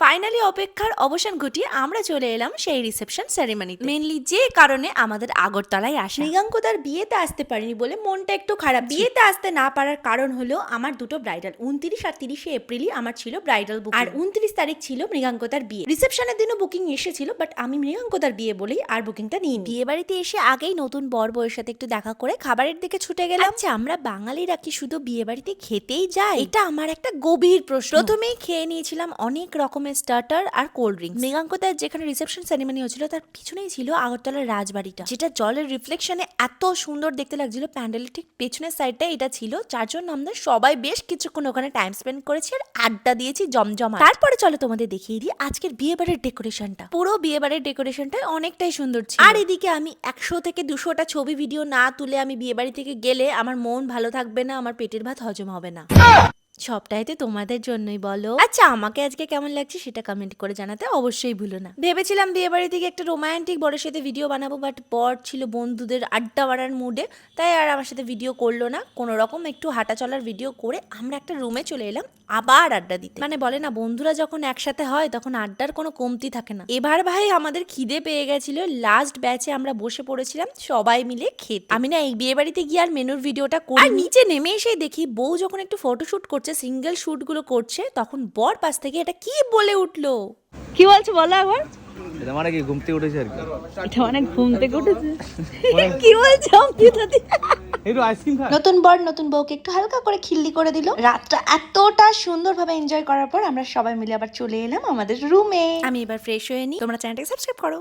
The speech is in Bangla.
ফাইনালি অপেক্ষার অবসান ঘটিয়ে আমরা চলে এলাম সেই রিসেপশন সেরেমনিতে। মেনলি যে কারণে আমাদের আগরতলায় আসা। মৃগাঙ্কদার বিয়েতে আসতে পারিনি বলে মনটা একটু খারাপ। বিয়েতে আসতে না পারার কারণ হলো আমার দুটো ব্রাইডাল 29 আর 30 এপ্রিলই আমার ছিল ব্রাইডাল বুকিং, আর 29 তারিখ ছিল মৃগাঙ্কদার বিয়ে। রিসেপশনের দিনও বুকিং এসেছিল, বাট আমি মৃগাঙ্কদার বিয়ে বলেই আর বুকিংটা নিইনি। বিয়ে বাড়িতে এসে আগেই নতুন বর বউয়ের সাথে একটু দেখা করে খাবারের দিকে ছুটে গেলাম। আচ্ছা, আমরা বাঙালিরা কি শুধু বিয়ে বাড়িতে খেতেই যাই? এটা আমার একটা গভীর প্রশ্ন। প্রথমেই খেয়ে নিয়েছিলাম অনেক রকমের স্টার্টার আর কোল্ড ড্রিঙ্কস। মৃগাঙ্কদার যেখানে রিসেপশন সেরেমনি হচ্ছিল তার পিছনেই ছিল আগরতলার রাজবাড়িটা, যেটা জলের রিফ্লেকশনে এত সুন্দর দেখতে লাগছিল। প্যান্ডেলের ঠিক পেছনের সাইডটা এটা ছিল। চারজন আমরা সবাই বেশ কিছুক্ষণ ওখানে টাইম স্পেন্ড করেছি আর আড্ডা দিয়েছি জমজমা। তারপরে চলো তোমাদের দেখিয়ে দিই আজকের বিয়ে বাড়ির ডেকোরেশনটা। পুরো বিয়ে বাড়ির ডেকোরেশনটা অনেকটাই সুন্দর ছিল। আর এদিকে আমি 100 থেকে 200টা ছবি ভিডিও না তুলে আমি বিয়ে বাড়ি থেকে গেলে আমার মন ভালো থাকবে না, আমার পেটের ভাত হজম হবে না। সবটাইতে তোমাদের জন্যই বলো। আচ্ছা, আমাকে আজকে কেমন লাগছে সেটা কমেন্ট করে জানাতে অবশ্যই ভুলো না। ভেবেছিলাম বিয়ে বাড়ি থেকে একটা রোমান্টিক বরের সাথে ভিডিও বানাবো, বাট বর ছিল বন্ধুদের আড্ডা মারার মুডে, তাই আর আমার সাথে ভিডিও করলো না। কোনো রকম একটু হাঁটা চলার ভিডিও করে আমরা একটা রুমে চলে এলাম আবার আড্ডা দিতে। মানে বলে না, বন্ধুরা যখন একসাথে হয় তখন আড্ডার কোনো কমতি থাকে না। এবার ভাই আমাদের খিদে পেয়ে গেছিল। লাস্ট ব্যাচে আমরা বসে পড়েছিলাম সবাই মিলে খেতে। আমি না এই বিয়ে বাড়িতে গিয়ে আর মেনুর ভিডিওটা করি। আর নিচে নেমে এসে দেখি বউ যখন একটু ফটোশুট করছে, সিঙ্গেল শুট গুলো করছে, তখন বর পাশ থেকে এটা কি বলে উঠলো। কি বলছো বলো একবার। এটা মানে কি ঘুম থেকে উঠেছে আর কি। এটা মানে ঘুম থেকে উঠেছে। কি বলছো একটু আইসক্রিম খা। নতুন বর নতুন বউকে একটু হালকা করে খিল্লি করে দিল। রাতটা এতটা সুন্দরভাবে এনজয় করার পর আমরা সবাই মিলে আবার চলে এলাম আমাদের রুমে। আমি এবার ফ্রেশ হয়ে নিই। তোমরা চ্যানেলটাকে সাবস্ক্রাইব করো।